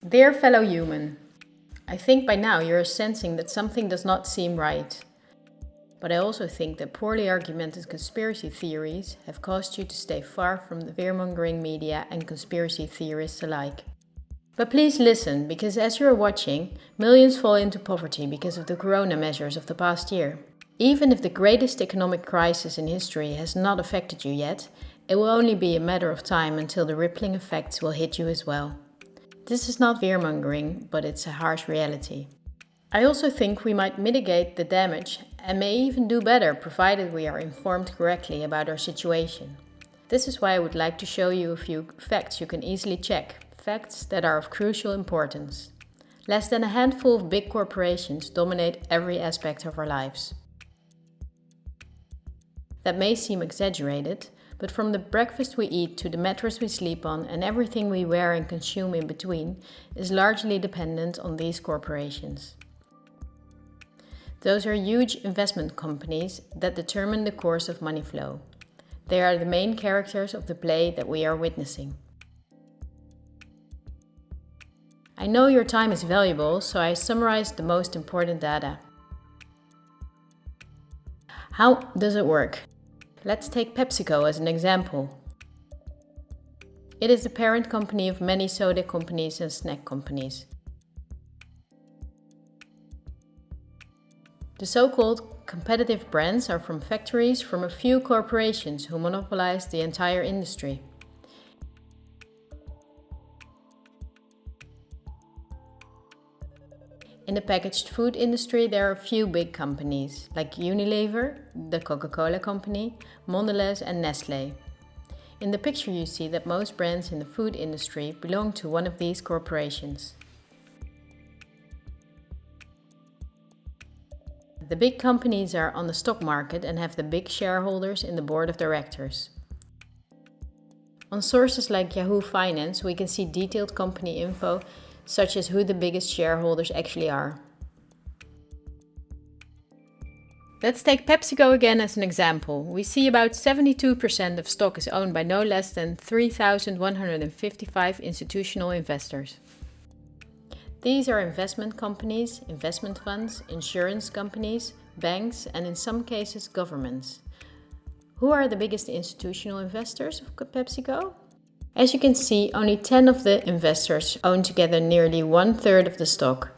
Dear fellow human, I think by now you're sensing that something does not seem right. But I also think that poorly argumented conspiracy theories have caused you to stay far from the fear-mongering media and conspiracy theorists alike. But please listen, because as you're watching, millions fall into poverty because of the corona measures of the past year. Even if the greatest economic crisis in history has not affected you yet, it will only be a matter of time until the rippling effects will hit you as well. This is not fear-mongering, but it's a harsh reality. I also think we might mitigate the damage and may even do better provided we are informed correctly about our situation. This is why I would like to show you a few facts you can easily check, facts that are of crucial importance. Less than a handful of big corporations dominate every aspect of our lives. That may seem exaggerated, but from the breakfast we eat to the mattress we sleep on and everything we wear and consume in between is largely dependent on these corporations. Those are huge investment companies that determine the course of money flow. They are the main characters of the play that we are witnessing. I know your time is valuable, so I summarized the most important data. How does it work? Let's take PepsiCo as an example. It is the parent company of many soda companies and snack companies. The so-called competitive brands are from factories from a few corporations who monopolize the entire industry. In the packaged food industry, there are a few big companies, like Unilever, the Coca-Cola company, Mondelez and Nestlé. In the picture you see that most brands in the food industry belong to one of these corporations. The big companies are on the stock market and have the big shareholders in the board of directors. On sources like Yahoo Finance, we can see detailed company info such as who the biggest shareholders actually are. Let's take PepsiCo again as an example. We see about 72% of stock is owned by no less than 3,155 institutional investors. These are investment companies, investment funds, insurance companies, banks, and in some cases governments. Who are the biggest institutional investors of PepsiCo? As you can see, only 10 of the investors own together nearly 1/3 of the stock.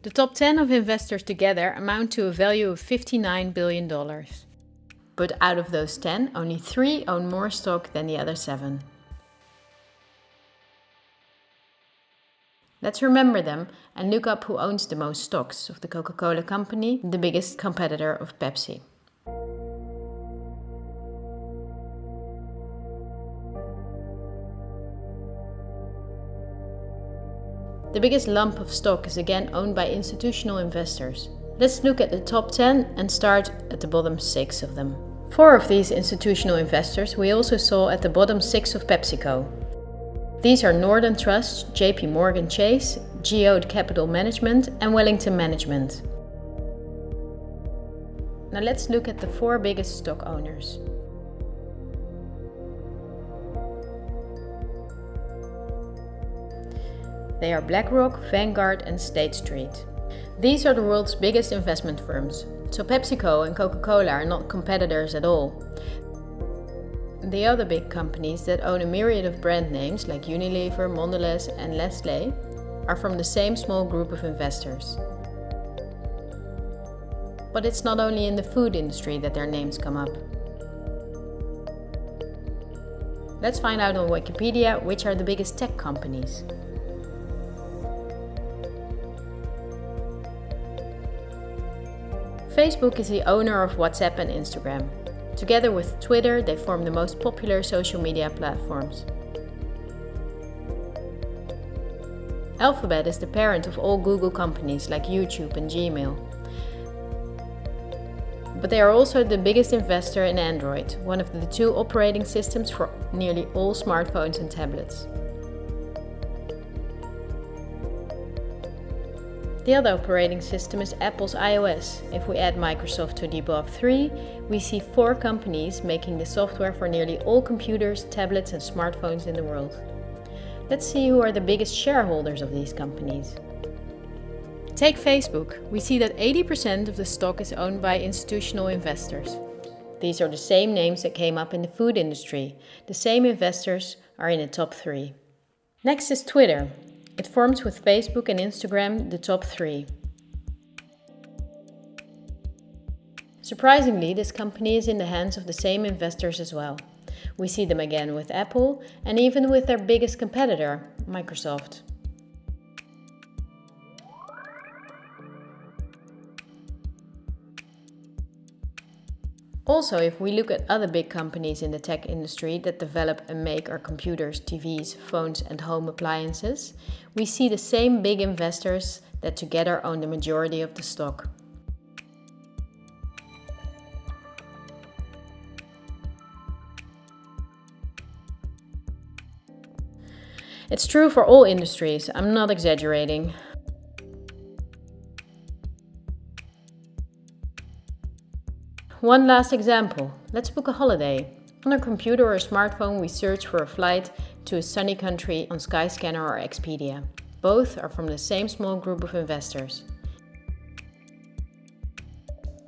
The top 10 of investors together amount to a value of $59 billion. But out of those 10, only 3 own more stock than the other 7. Let's remember them and look up who owns the most stocks of the Coca-Cola company, the biggest competitor of Pepsi. The biggest lump of stock is again owned by institutional investors. Let's look at the top 10 and start at the bottom 6 of them. 4 of these institutional investors we also saw at the bottom 6 of PepsiCo. These are Northern Trust, JP Morgan Chase, Geode Capital Management and Wellington Management. Now let's look at the 4 biggest stock owners. They are BlackRock, Vanguard and State Street. These are the world's biggest investment firms, so PepsiCo and Coca-Cola are not competitors at all. The other big companies that own a myriad of brand names like Unilever, Mondelez and Nestlé are from the same small group of investors. But it's not only in the food industry that their names come up. Let's find out on Wikipedia which are the biggest tech companies. Facebook is the owner of WhatsApp and Instagram. Together with Twitter, they form the most popular social media platforms. Alphabet is the parent of all Google companies like YouTube and Gmail. But they are also the biggest investor in Android, one of the 2 operating systems for nearly all smartphones and tablets. The other operating system is Apple's iOS. If we add Microsoft to the above three, we see 4 companies making the software for nearly all computers, tablets and smartphones in the world. Let's see who are the biggest shareholders of these companies. Take Facebook. We see that 80% of the stock is owned by institutional investors. These are the same names that came up in the food industry. The same investors are in the top 3. Next is Twitter. It forms with Facebook and Instagram the top 3. Surprisingly, this company is in the hands of the same investors as well. We see them again with Apple and even with their biggest competitor, Microsoft. Also, if we look at other big companies in the tech industry that develop and make our computers, TVs, phones and home appliances, we see the same big investors that together own the majority of the stock. It's true for all industries, I'm not exaggerating. One last example. Let's book a holiday. On our computer or smartphone, we search for a flight to a sunny country on Skyscanner or Expedia. Both are from the same small group of investors.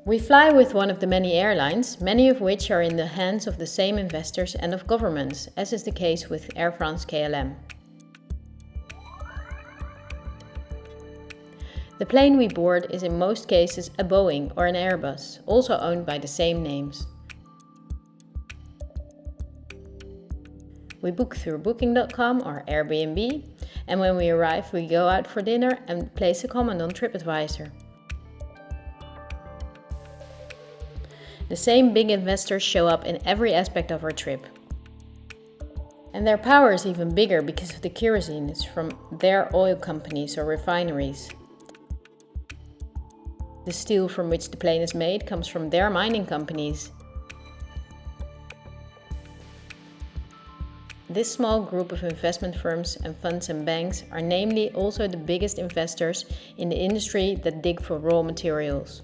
We fly with one of the many airlines, many of which are in the hands of the same investors and of governments, as is the case with Air France-KLM. The plane we board is in most cases a Boeing or an Airbus, also owned by the same names. We book through Booking.com or Airbnb, and when we arrive we go out for dinner and place a comment on TripAdvisor. The same big investors show up in every aspect of our trip. And their power is even bigger because of the kerosene is from their oil companies or refineries. The steel from which the plane is made comes from their mining companies. This small group of investment firms and funds and banks are namely also the biggest investors in the industry that dig for raw materials.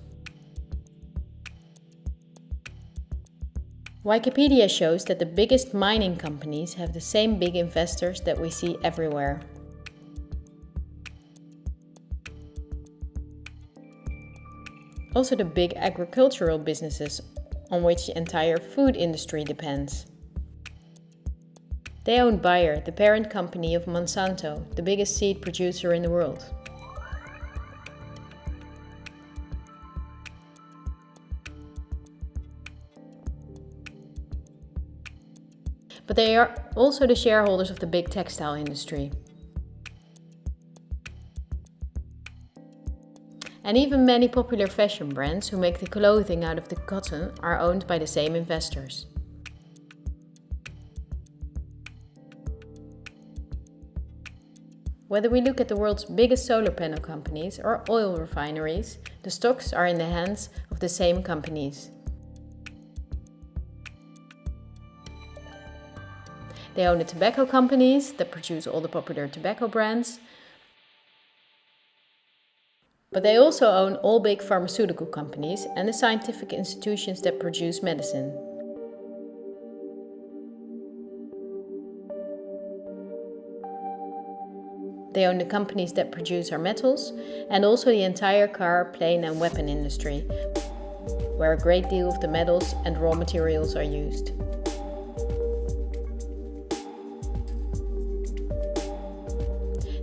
Wikipedia shows that the biggest mining companies have the same big investors that we see everywhere. Also the big agricultural businesses on which the entire food industry depends. They own Bayer, the parent company of Monsanto, the biggest seed producer in the world. But they are also the shareholders of the big textile industry. And even many popular fashion brands who make the clothing out of the cotton are owned by the same investors. Whether we look at the world's biggest solar panel companies or oil refineries, the stocks are in the hands of the same companies. They own the tobacco companies that produce all the popular tobacco brands, but they also own all big pharmaceutical companies and the scientific institutions that produce medicine. They own the companies that produce our metals and also the entire car, plane and weapon industry, where a great deal of the metals and raw materials are used.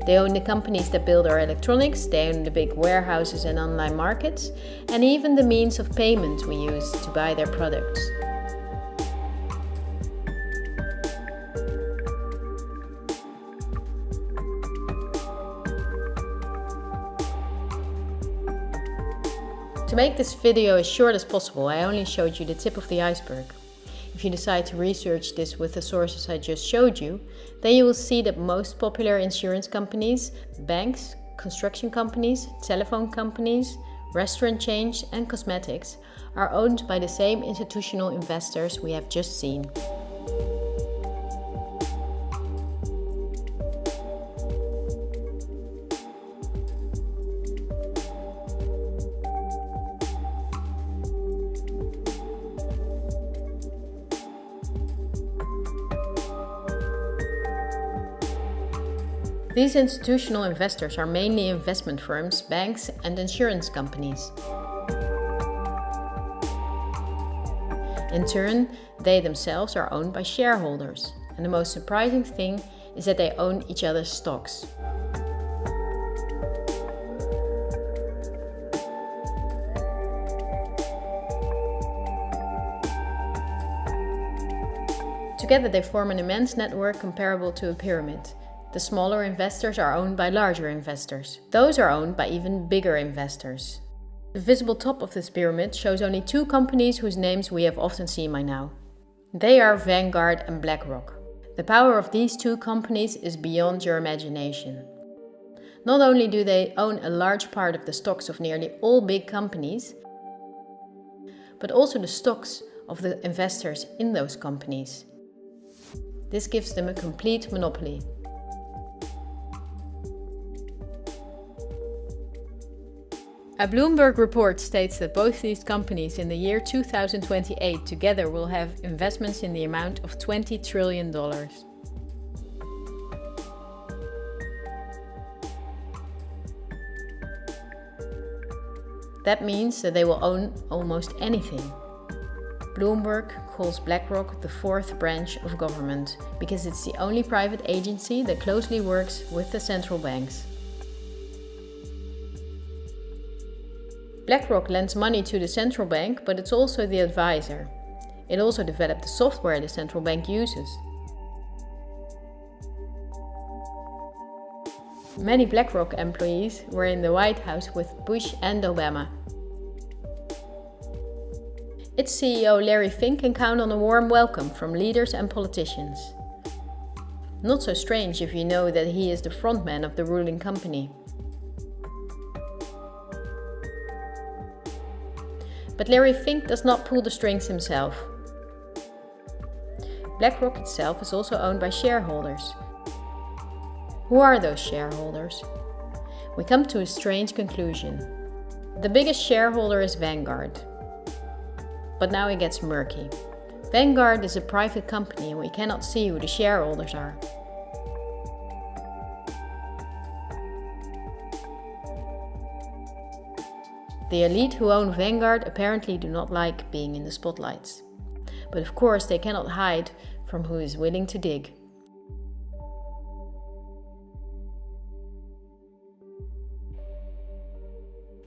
They own the companies that build our electronics, they own the big warehouses and online markets, and even the means of payment we use to buy their products. To make this video as short as possible, I only showed you the tip of the iceberg. If you decide to research this with the sources I just showed you, then you will see that most popular insurance companies, banks, construction companies, telephone companies, restaurant chains and cosmetics are owned by the same institutional investors we have just seen. These institutional investors are mainly investment firms, banks, and insurance companies. In turn, they themselves are owned by shareholders, and the most surprising thing is that they own each other's stocks. Together they form an immense network comparable to a pyramid. The smaller investors are owned by larger investors. Those are owned by even bigger investors. The visible top of this pyramid shows only two companies whose names we have often seen by now. They are Vanguard and BlackRock. The power of these two companies is beyond your imagination. Not only do they own a large part of the stocks of nearly all big companies, but also the stocks of the investors in those companies. This gives them a complete monopoly. A Bloomberg report states that both these companies in the year 2028 together will have investments in the amount of $20 trillion. That means that they will own almost anything. Bloomberg calls BlackRock the fourth branch of government because it's the only private agency that closely works with the central banks. BlackRock lends money to the central bank, but it's also the advisor. It also developed the software the central bank uses. Many BlackRock employees were in the White House with Bush and Obama. Its CEO Larry Fink can count on a warm welcome from leaders and politicians. Not so strange if you know that he is the frontman of the ruling company. But Larry Fink does not pull the strings himself. BlackRock itself is also owned by shareholders. Who are those shareholders? We come to a strange conclusion. The biggest shareholder is Vanguard. But now it gets murky. Vanguard is a private company and we cannot see who the shareholders are. The elite who own Vanguard apparently do not like being in the spotlights. But of course they cannot hide from who is willing to dig.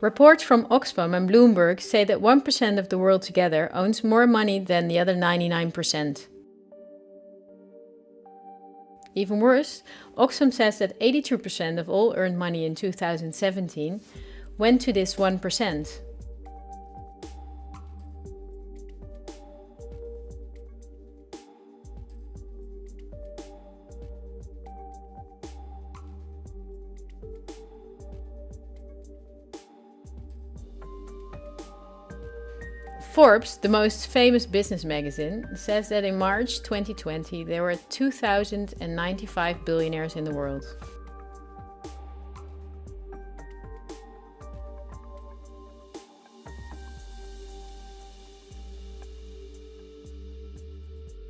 Reports from Oxfam and Bloomberg say that 1% of the world together owns more money than the other 99%. Even worse, Oxfam says that 82% of all earned money in 2017 went to this 1%. Forbes, the most famous business magazine, says that in March 2020 there were 2,095 billionaires in the world.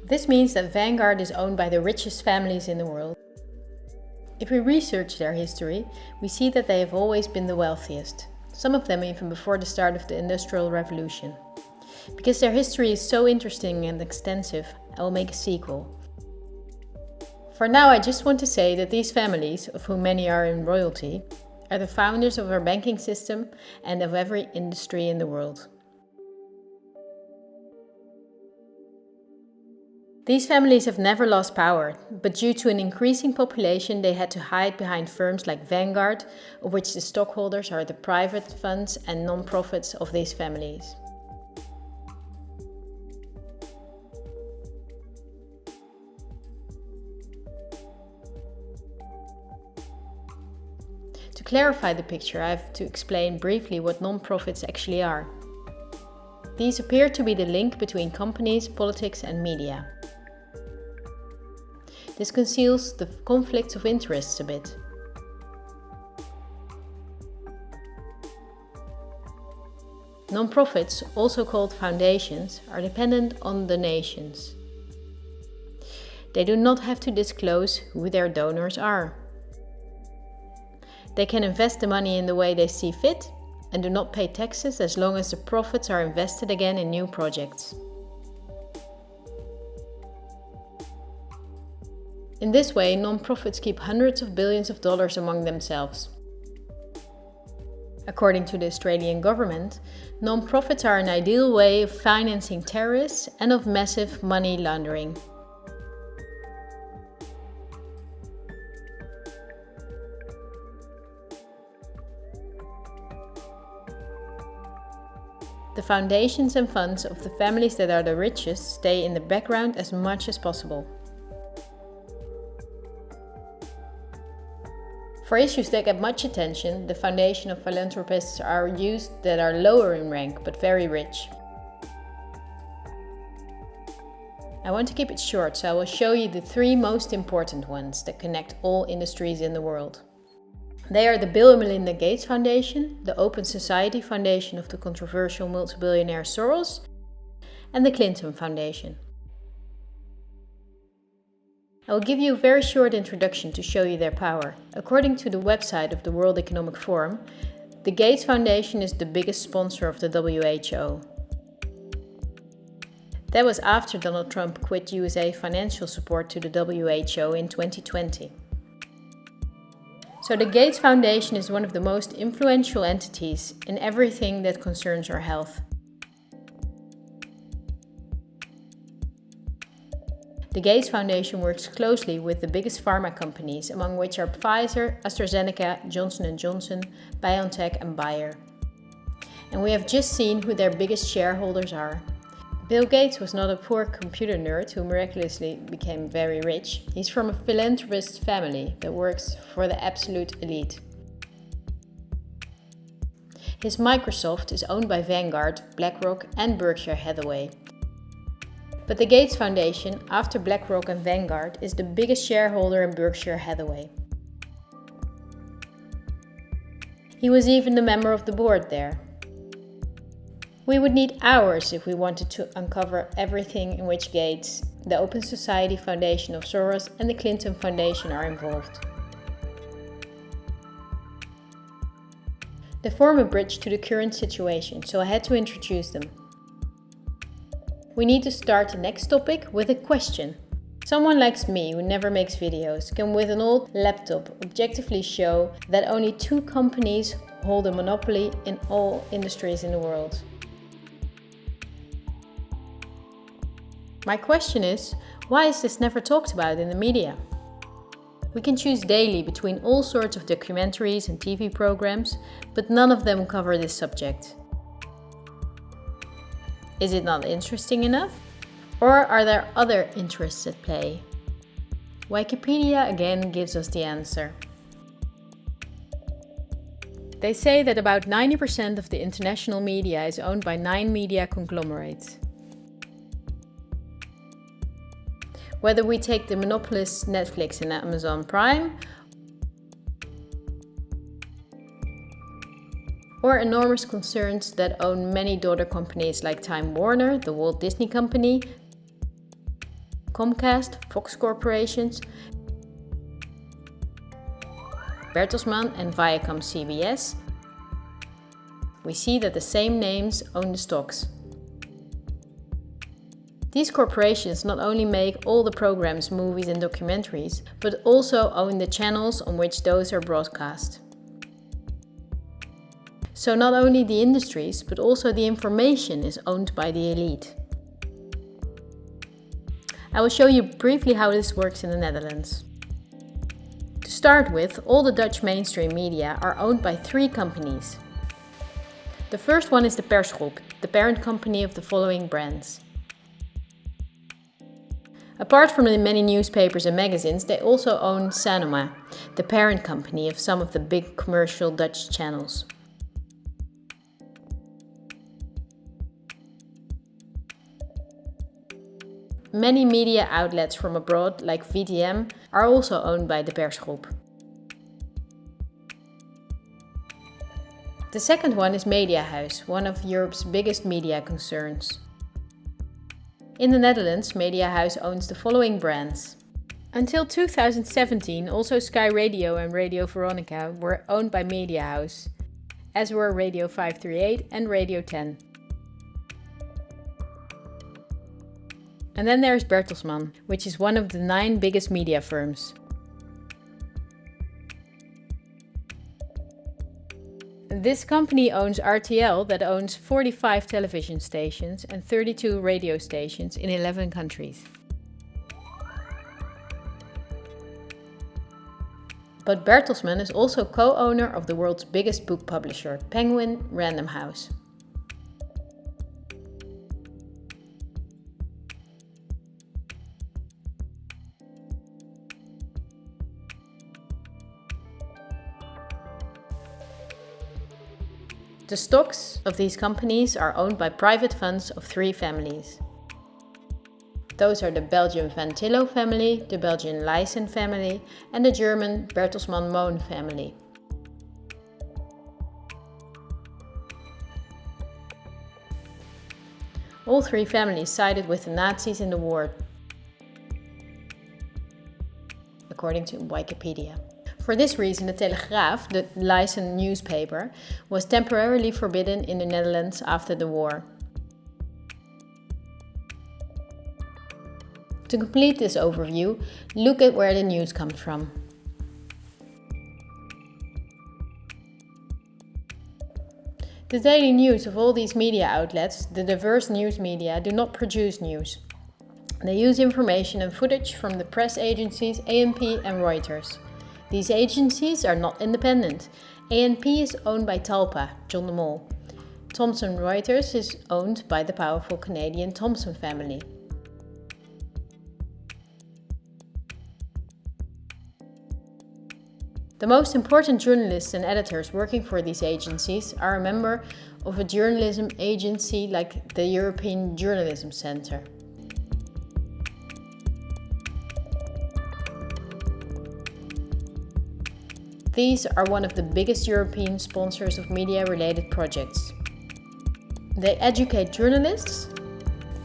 This means that Vanguard is owned by the richest families in the world. If we research their history, we see that they have always been the wealthiest, some of them even before the start of the Industrial Revolution. Because their history is so interesting and extensive, I will make a sequel. For now, I just want to say that these families, of whom many are in royalty, are the founders of our banking system and of every industry in the world. These families have never lost power, but due to an increasing population they had to hide behind firms like Vanguard, of which the stockholders are the private funds and non-profits of these families. To clarify the picture, I have to explain briefly what non-profits actually are. These appear to be the link between companies, politics and media. This conceals the conflicts of interests a bit. Non-profits, also called foundations, are dependent on donations. They do not have to disclose who their donors are. They can invest the money in the way they see fit and do not pay taxes as long as the profits are invested again in new projects. In this way, non-profits keep hundreds of billions of dollars among themselves. According to the Australian government, non-profits are an ideal way of financing terrorists and of massive money laundering. The foundations and funds of the families that are the richest stay in the background as much as possible. For issues that get much attention, the foundation of philanthropists are used that are lower in rank but very rich. I want to keep it short, so I will show you the 3 most important ones that connect all industries in the world. They are the Bill and Melinda Gates Foundation, the Open Society Foundation of the controversial multi-billionaire Soros, and the Clinton Foundation. I will give you a very short introduction to show you their power. According to the website of the World Economic Forum, the Gates Foundation is the biggest sponsor of the WHO. That was after Donald Trump quit USA financial support to the WHO in 2020. So the Gates Foundation is one of the most influential entities in everything that concerns our health. The Gates Foundation works closely with the biggest pharma companies, among which are Pfizer, AstraZeneca, Johnson & Johnson, BioNTech and Bayer. And we have just seen who their biggest shareholders are. Bill Gates was not a poor computer nerd who miraculously became very rich. He's from a philanthropist family that works for the absolute elite. His Microsoft is owned by Vanguard, BlackRock and Berkshire Hathaway. But the Gates Foundation, after BlackRock and Vanguard, is the biggest shareholder in Berkshire Hathaway. He was even a member of the board there. We would need hours if we wanted to uncover everything in which Gates, the Open Society Foundation of Soros and the Clinton Foundation are involved. They form a bridge to the current situation, so I had to introduce them. We need to start the next topic with a question. Someone like me, who never makes videos, can with an old laptop objectively show that only 2 companies hold a monopoly in all industries in the world. My question is, why is this never talked about in the media? We can choose daily between all sorts of documentaries and TV programs, but none of them cover this subject. Is it not interesting enough? Or are there other interests at play? Wikipedia again gives us the answer. They say that about 90% of the international media is owned by 9 media conglomerates. Whether we take the monopolists Netflix and Amazon Prime, or enormous concerns that own many daughter companies like Time Warner, the Walt Disney Company, Comcast, Fox Corporations, Bertelsmann and Viacom CBS, we see that the same names own the stocks. These corporations not only make all the programs, movies and documentaries, but also own the channels on which those are broadcast. So not only the industries, but also the information is owned by the elite. I will show you briefly how this works in the Netherlands. To start with, all the Dutch mainstream media are owned by 3 companies. The first one is the Persgroep, the parent company of the following brands. Apart from the many newspapers and magazines, they also own Sanoma, the parent company of some of the big commercial Dutch channels. Many media outlets from abroad, like VTM, are also owned by the Persgroep. The second one is Mediahuis, one of Europe's biggest media concerns. In the Netherlands, Mediahuis owns the following brands: Until 2017, also Sky Radio and Radio Veronica were owned by Media House, as were Radio 538 and Radio 10. And then there's Bertelsmann, which is one of the 9 biggest media firms. This company owns RTL, that owns 45 television stations and 32 radio stations in 11 countries. But Bertelsmann is also co-owner of the world's biggest book publisher, Penguin Random House. The stocks of these companies are owned by private funds of 3 families. Those are the Belgian Van Tillo family, the Belgian Leysen family, and the German Bertelsmann Moon family. All 3 families sided with the Nazis in the war, according to Wikipedia. For this reason, the Telegraaf, the Leysen newspaper, was temporarily forbidden in the Netherlands after the war. To complete this overview, look at where the news comes from. The daily news of all these media outlets, the diverse news media, do not produce news. They use information and footage from the press agencies ANP and Reuters. These agencies are not independent. ANP is owned by Talpa, John de Mol. Thomson Reuters is owned by the powerful Canadian Thomson family. The most important journalists and editors working for these agencies are a member of a journalism agency like the European Journalism Centre. These are one of the biggest European sponsors of media-related projects. They educate journalists,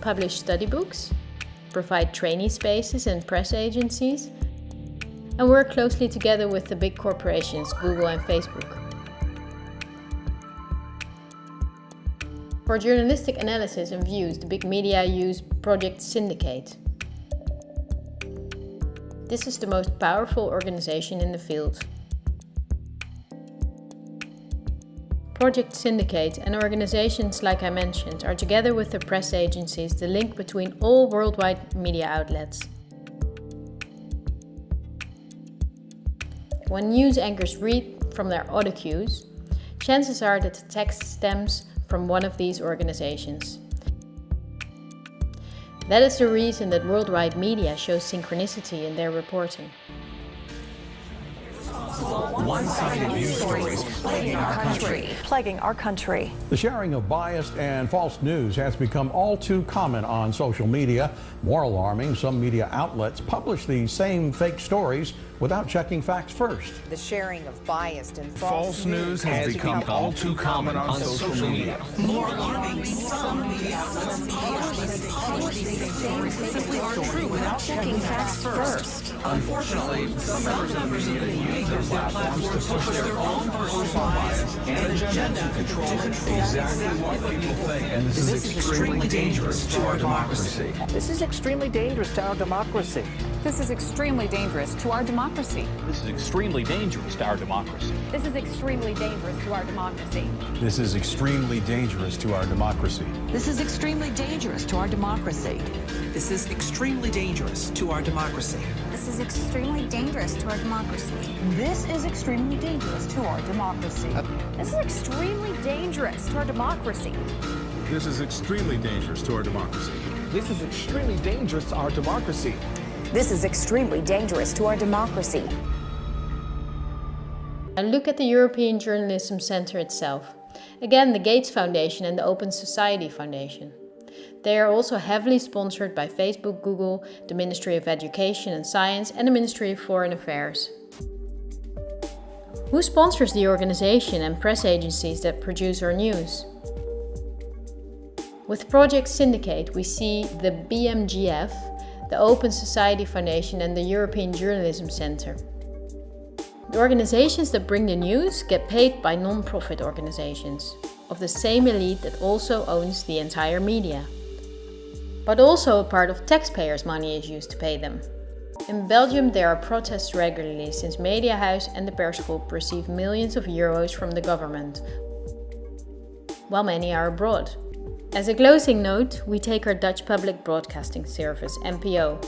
publish study books, provide trainee spaces in press agencies, and work closely together with the big corporations, Google and Facebook. For journalistic analysis and views, the big media use Project Syndicate. This is the most powerful organization in the field. Project Syndicate and organizations like I mentioned are together with the press agencies the link between all worldwide media outlets. When news anchors read from their audio cues, chances are that the text stems from one of these organizations. That is the reason that worldwide media shows synchronicity in their reporting. One-sided news stories plaguing our country. The sharing of biased and false news has become all too common on social media. More alarming, some media outlets publish these same fake stories without checking facts first. The sharing of biased and false news has become all too common on social media. More alarming, some media outlets publish these stories simply aren't true without checking facts first. Unfortunately, some members of the media use their platforms to push their own personal bias and agenda to control exactly what people think. And this is extremely dangerous to our democracy. This is extremely dangerous to our democracy. This is extremely dangerous to our democracy. This is extremely dangerous to our democracy. This is extremely dangerous to our democracy. This is extremely dangerous to our democracy. This is extremely dangerous to our democracy. This is extremely dangerous to our democracy. This is extremely dangerous to our democracy. This is extremely dangerous to our democracy. This is extremely dangerous to our democracy. This is extremely dangerous to our democracy. This is extremely dangerous to our democracy. This is extremely dangerous to our democracy. And look at the European Journalism Centre itself. Again, the Gates Foundation and the Open Society Foundation. They are also heavily sponsored by Facebook, Google, the Ministry of Education and Science, and the Ministry of Foreign Affairs. Who sponsors the organization and press agencies that produce our news? With Project Syndicate, we see the BMGF, the Open Society Foundation and the European Journalism Centre. The organizations that bring the news get paid by non-profit organizations, of the same elite that also owns the entire media. But also a part of taxpayers' money is used to pay them. In Belgium there are protests regularly since Media House and the Persgroep receive millions of euros from the government, while many are abroad. As a closing note, we take our Dutch Public Broadcasting Service, NPO.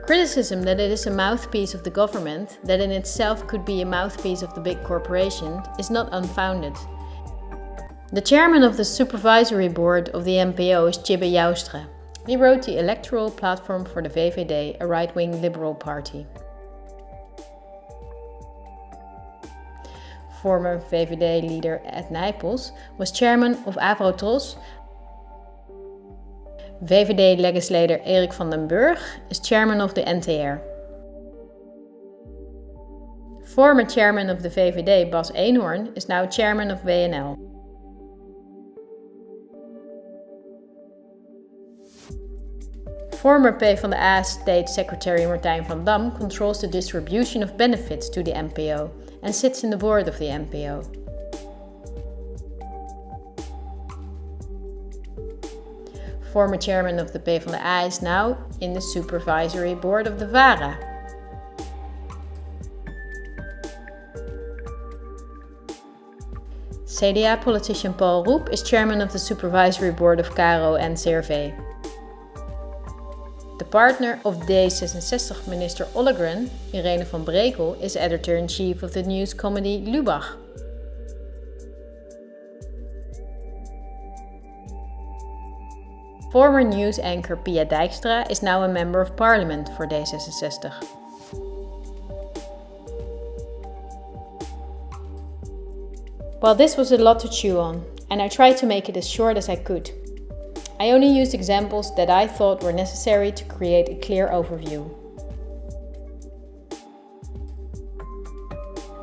Criticism that it is a mouthpiece of the government, that in itself could be a mouthpiece of the big corporation, is not unfounded. The chairman of the supervisory board of the NPO is Tjibbe Joustra. He wrote the electoral platform for the VVD, a right-wing liberal party. Former VVD leader Ed Nijpels was chairman of Avrotros. VVD legislator Erik van den Burg is chairman of the NTR. Former chairman of the VVD Bas Eenhoorn is now chairman of WNL. Former PvdA State Secretary Martijn van Dam controls the distribution of benefits to the NPO and sits in the board of the NPO. Former chairman of the PvdA is now in the supervisory board of the VARA. CDA politician Paul Roep is chairman of the supervisory board of KRO en CRV. The partner of D66 minister Ollegren, Irene van Brekel, is editor-in-chief of the news comedy Lubach. Former news anchor Pia Dijkstra is now a member of parliament for D66. Well, this was a lot to chew on, and I tried to make it as short as I could. I only used examples that I thought were necessary to create a clear overview.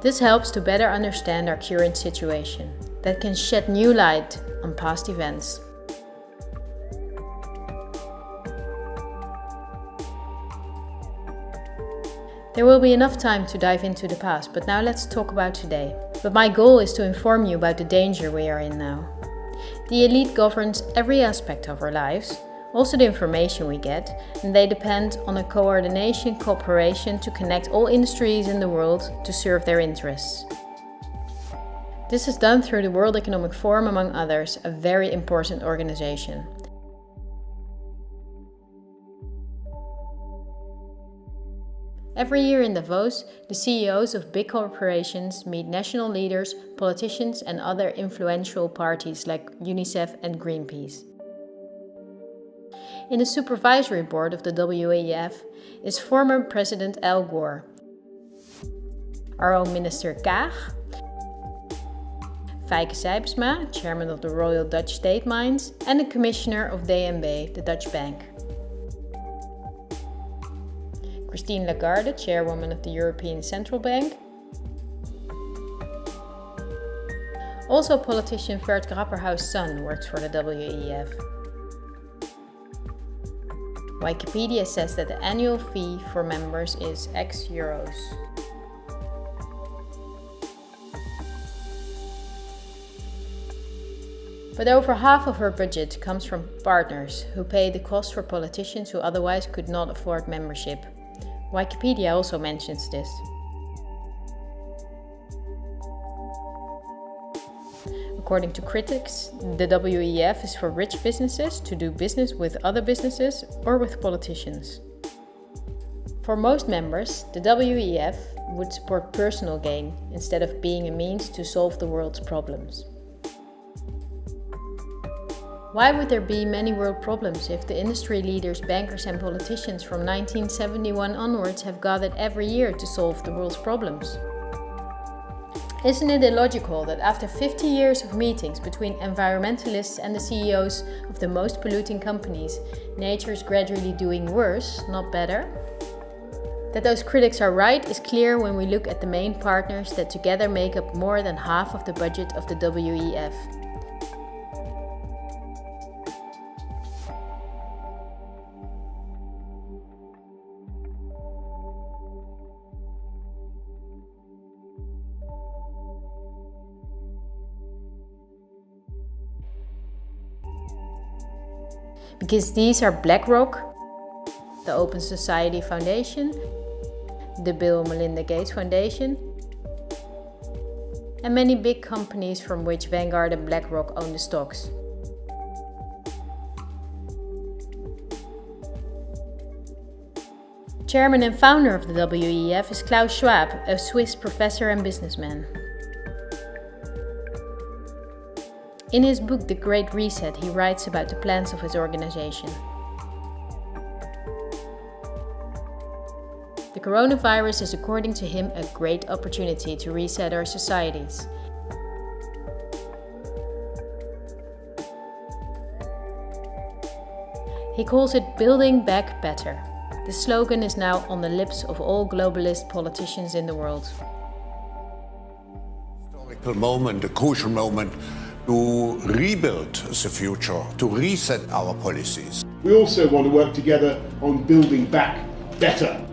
This helps to better understand our current situation, that can shed new light on past events. There will be enough time to dive into the past, but now let's talk about today. But my goal is to inform you about the danger we are in now. The elite governs every aspect of our lives, also the information we get, and they depend on a cooperation to connect all industries in the world to serve their interests. This is done through the World Economic Forum, among others, a very important organization. Every year in Davos, the CEOs of big corporations meet national leaders, politicians and other influential parties like UNICEF and Greenpeace. In the supervisory board of the WEF is former President Al Gore, our own Minister Kaag, Fijke Sijbsma, chairman of the Royal Dutch State Mines, and the commissioner of DNB, the Dutch bank. Christine Lagarde, chairwoman of the European Central Bank. Also politician Vert Grapperhaus' son works for the WEF. Wikipedia says that the annual fee for members is €X. But over half of her budget comes from partners who pay the cost for politicians who otherwise could not afford membership. Wikipedia also mentions this. According to critics, the WEF is for rich businesses to do business with other businesses or with politicians. For most members, the WEF would support personal gain instead of being a means to solve the world's problems. Why would there be many world problems if the industry leaders, bankers and politicians from 1971 onwards have gathered every year to solve the world's problems? Isn't it illogical that after 50 years of meetings between environmentalists and the CEOs of the most polluting companies, nature is gradually doing worse, not better? That those critics are right is clear when we look at the main partners that together make up more than half of the budget of the WEF. because these are BlackRock, the Open Society Foundation, the Bill and Melinda Gates Foundation, and many big companies from which Vanguard and BlackRock own the stocks. Chairman and founder of the WEF is Klaus Schwab, a Swiss professor and businessman. In his book The Great Reset, he writes about the plans of his organization. The coronavirus is, according to him, a great opportunity to reset our societies. He calls it Building Back Better. The slogan is now on the lips of all globalist politicians in the world. Historical moment, a crucial moment to rebuild the future, to reset our policies. We also want to work together on building back better.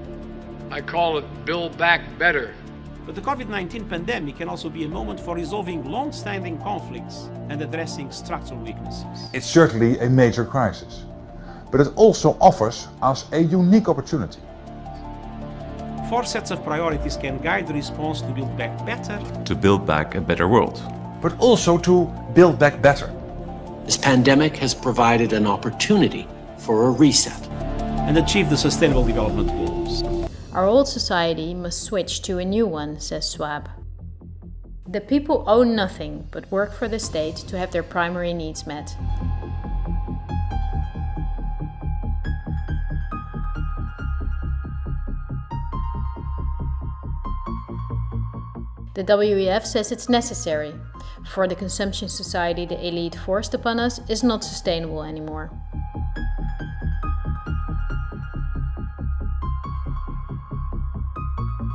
I call it Build Back Better. But the COVID-19 pandemic can also be a moment for resolving long-standing conflicts and addressing structural weaknesses. It's certainly a major crisis, but it also offers us a unique opportunity. 4 sets of priorities can guide the response to build back better. To build back a better world. But also to build back better. This pandemic has provided an opportunity for a reset. And achieve the Sustainable Development Goals. Our old society must switch to a new one, says Schwab. The people own nothing but work for the state to have their primary needs met. The WEF says it's necessary, for the consumption society the elite forced upon us is not sustainable anymore.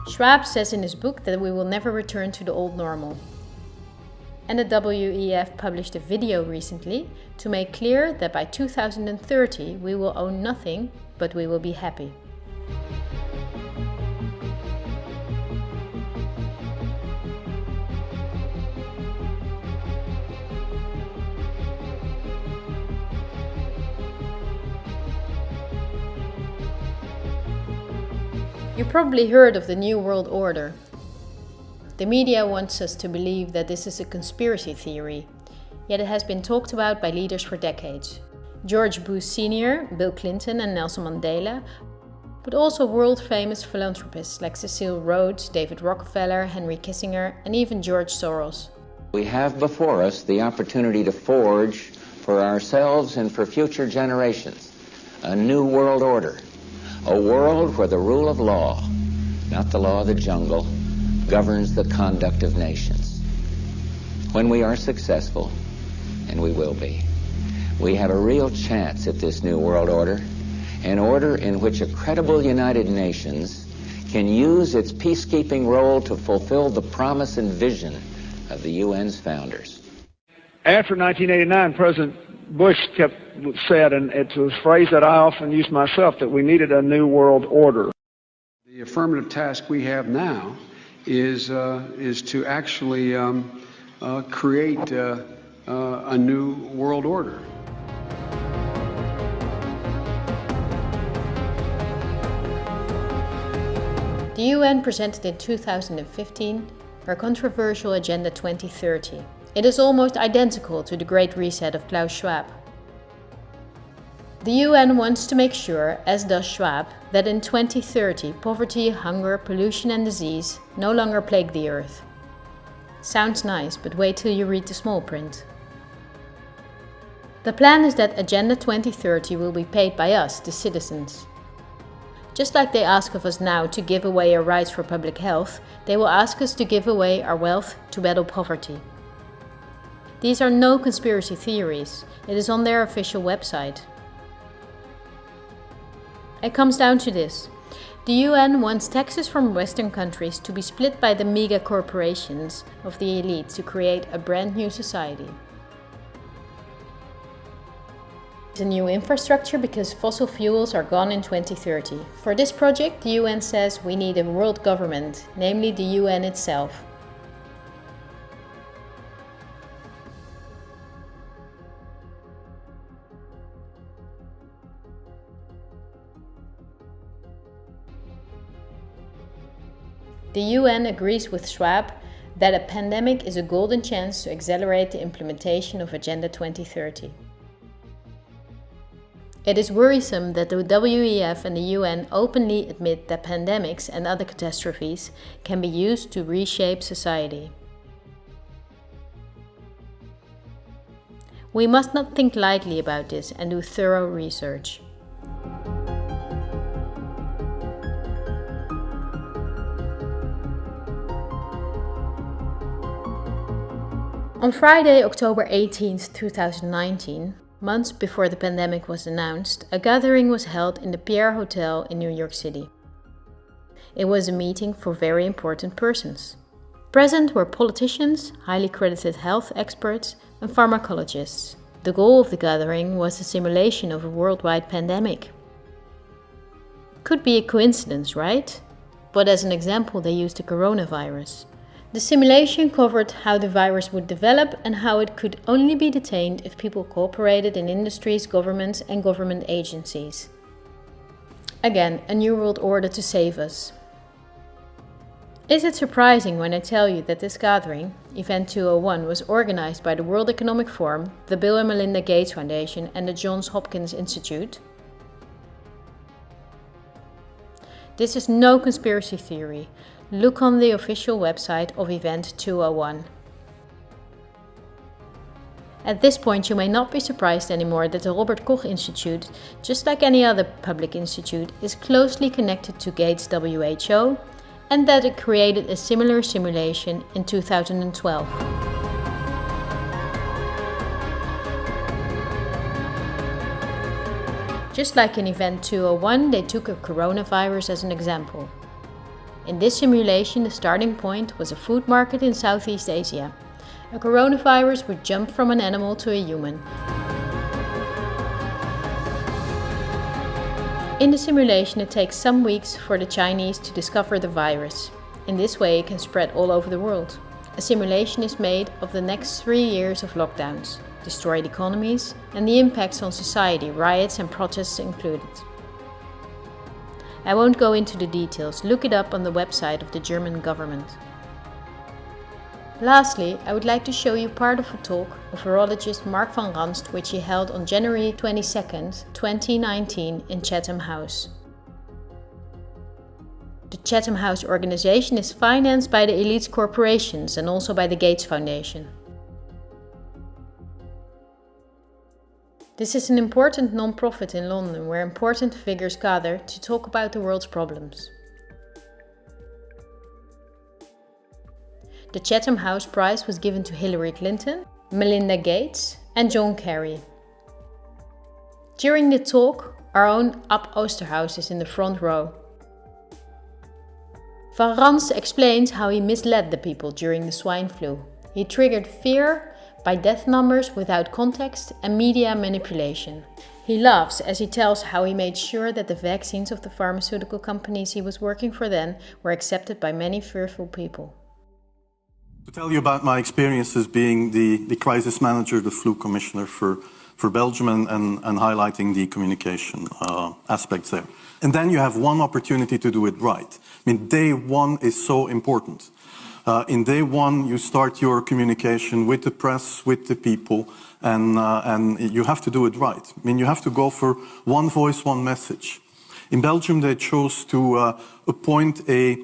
Schwab says in his book that we will never return to the old normal. And the WEF published a video recently to make clear that by 2030 we will own nothing, but we will be happy. You probably heard of the New World Order. The media wants us to believe that this is a conspiracy theory, yet it has been talked about by leaders for decades. George Bush Sr., Bill Clinton and Nelson Mandela, but also world-famous philanthropists like Cecil Rhodes, David Rockefeller, Henry Kissinger, and even George Soros. We have before us the opportunity to forge for ourselves and for future generations a new world order. A world where the rule of law, not the law of the jungle, governs the conduct of nations. When we are successful, and we will be, we have a real chance at this new world order, an order in which a credible United Nations can use its peacekeeping role to fulfill the promise and vision of the UN's founders. After 1989, President Bush said, and it's a phrase that I often use myself, that we needed a new world order. The affirmative task we have now is to actually create a new world order. The UN presented in 2015 her controversial Agenda 2030. It is almost identical to the Great Reset of Klaus Schwab. The UN wants to make sure, as does Schwab, that in 2030 poverty, hunger, pollution and disease no longer plague the earth. Sounds nice, but wait till you read the small print. The plan is that Agenda 2030 will be paid by us, the citizens. Just like they ask of us now to give away our rights for public health, they will ask us to give away our wealth to battle poverty. These are no conspiracy theories. It is on their official website. It comes down to this. The UN wants taxes from Western countries to be split by the mega corporations of the elite to create a brand new society. It's a new infrastructure because fossil fuels are gone in 2030. For this project, the UN says we need a world government, namely the UN itself. The UN agrees with Schwab that a pandemic is a golden chance to accelerate the implementation of Agenda 2030. It is worrisome that the WEF and the UN openly admit that pandemics and other catastrophes can be used to reshape society. We must not think lightly about this and do thorough research. On Friday, October 18, 2019, months before the pandemic was announced, a gathering was held in the Pierre Hotel in New York City. It was a meeting for very important persons. Present were politicians, highly credited health experts, and pharmacologists. The goal of the gathering was the simulation of a worldwide pandemic. Could be a coincidence, right? But as an example, they used the coronavirus. The simulation covered how the virus would develop and how it could only be detained if people cooperated in industries, governments, and government agencies. Again, a new world order to save us. Is it surprising when I tell you that this gathering, Event 201, was organized by the World Economic Forum, the Bill and Melinda Gates Foundation, and the Johns Hopkins Institute? This is no conspiracy theory. Look on the official website of Event 201. At this point, you may not be surprised anymore that the Robert Koch Institute, just like any other public institute, is closely connected to Gates' WHO, and that it created a similar simulation in 2012. Just like in Event 201, they took a coronavirus as an example. In this simulation, the starting point was a food market in Southeast Asia. A coronavirus would jump from an animal to a human. In the simulation, it takes some weeks for the Chinese to discover the virus. In this way, it can spread all over the world. A simulation is made of the next 3 years of lockdowns, destroyed economies, and the impacts on society, riots and protests included. I won't go into the details, look it up on the website of the German government. Lastly, I would like to show you part of a talk of virologist Mark van Ranst, which he held on January 22nd, 2019 in Chatham House. The Chatham House organization is financed by the elite corporations and also by the Gates Foundation. This is an important non-profit in London where important figures gather to talk about the world's problems. The Chatham House Prize was given to Hillary Clinton, Melinda Gates and John Kerry. During the talk, our own Ab Oosterhuis is in the front row. Van Ranst explains how he misled the people during the swine flu. He triggered fear by death numbers without context and media manipulation. He laughs as he tells how he made sure that the vaccines of the pharmaceutical companies he was working for then were accepted by many fearful people. To tell you about my experiences being the crisis manager, the flu commissioner for Belgium and highlighting the communication aspects there. And then you have one opportunity to do it right. I mean, day one is so important. In day one, you start your communication with the press, with the people, and you have to do it right. I mean, you have to go for one voice, one message. In Belgium, they chose to appoint a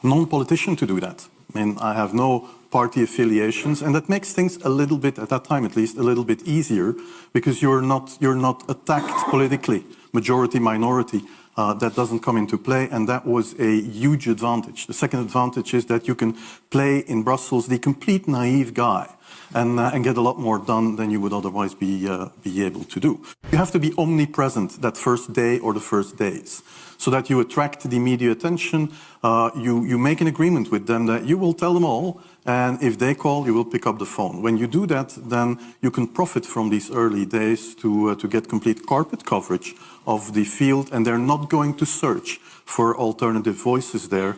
non-politician to do that. I mean, I have no party affiliations, and that makes things a little bit, at that time at least, a little bit easier, because you're not attacked politically, majority, minority. That doesn't come into play, and that was a huge advantage. The second advantage is that you can play in Brussels the complete naive guy and get a lot more done than you would otherwise be able to do. You have to be omnipresent that first day or the first days, so that you attract the media attention. You make an agreement with them that you will tell them all, and if they call, you will pick up the phone. When you do that, then you can profit from these early days to get complete carpet coverage of the field, and they're not going to search for alternative voices there.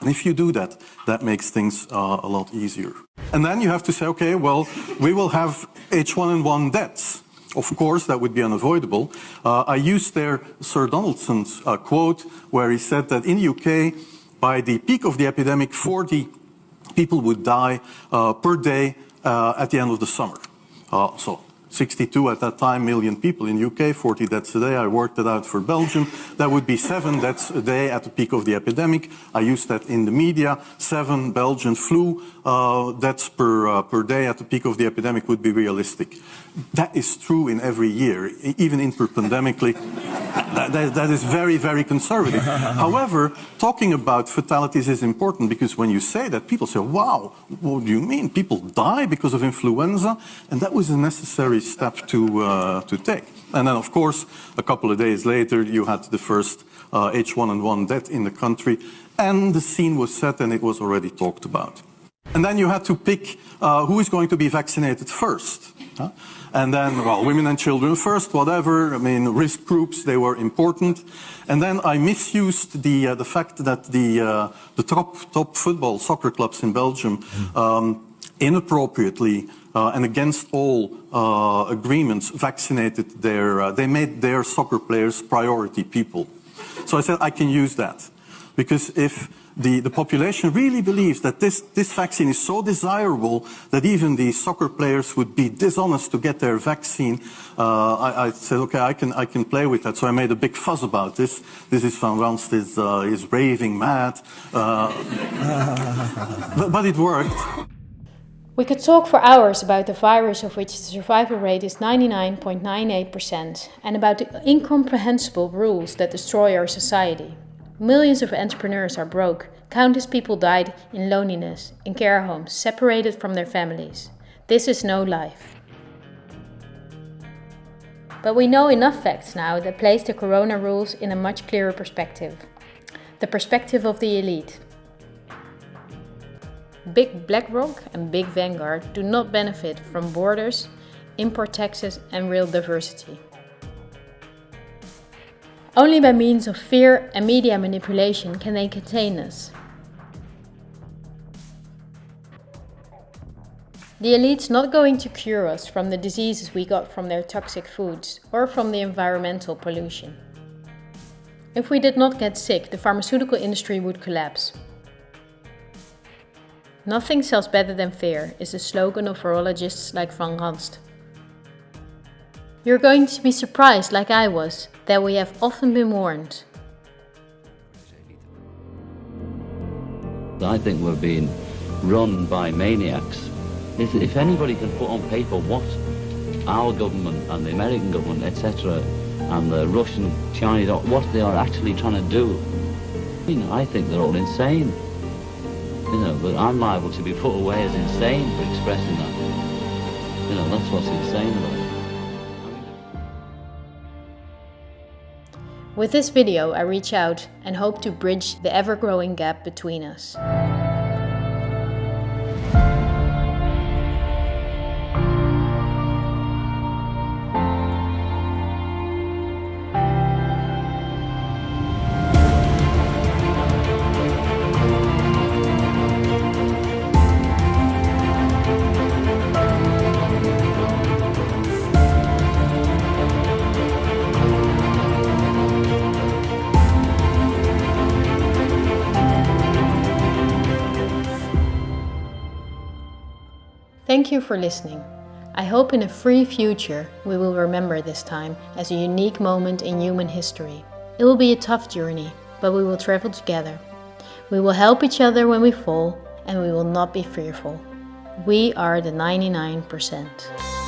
And if you do that, that makes things a lot easier. And then you have to say, okay, well, we will have H1N1 deaths. Of course, that would be unavoidable. I used there Sir Donaldson's quote, where he said that in the UK, by the peak of the epidemic, 40 people would die per day at the end of the summer. So 62 at that time million people in UK, 40 deaths a day. I worked it out for Belgium. That would be 7 deaths a day at the peak of the epidemic. I used that in the media. 7 Belgian flu deaths per day at the peak of the epidemic would be realistic. That is true in every year, even interpandemically. That is very, very conservative. However, talking about fatalities is important because when you say that, people say, wow, what do you mean? People die because of influenza? And that was a necessary step to take. And then, of course, a couple of days later, you had the first H1N1 death in the country, and the scene was set and it was already talked about. And then you had to pick who is going to be vaccinated first. And then, well, women and children first, whatever. I mean, risk groups, they were important. And then I misused the fact that the top football soccer clubs in Belgium inappropriately and against all agreements vaccinated they made their soccer players priority people. So I said I can use that because if the population really believes that this vaccine is so desirable that even the soccer players would be dishonest to get their vaccine, I said, okay, I can play with that. So I made a big fuss about this. This is Van Ranst is raving mad, but it worked. We could talk for hours about the virus of which the survival rate is 99.98% and about the incomprehensible rules that destroy our society. Millions of entrepreneurs are broke. Countless people died in loneliness, in care homes, separated from their families. This is no life. But we know enough facts now that place the corona rules in a much clearer perspective. The perspective of the elite. Big BlackRock and Big Vanguard do not benefit from borders, import taxes and real diversity. Only by means of fear and media manipulation can they contain us. The elite's not going to cure us from the diseases we got from their toxic foods or from the environmental pollution. If we did not get sick, the pharmaceutical industry would collapse. Nothing sells better than fear is the slogan of virologists like Van Ranst. You're going to be surprised, like I was, that we have often been warned. I think we're being run by maniacs. If anybody can put on paper what our government and the American government, etc., and the Russian, Chinese, what they are actually trying to do, I think they're all insane. But I'm liable to be put away as insane for expressing that. That's what's insane about it. With this video, I reach out and hope to bridge the ever-growing gap between us. Thank you for listening. I hope in a free future we will remember this time as a unique moment in human history. It will be a tough journey, but we will travel together. We will help each other when we fall, and we will not be fearful. We are the 99%.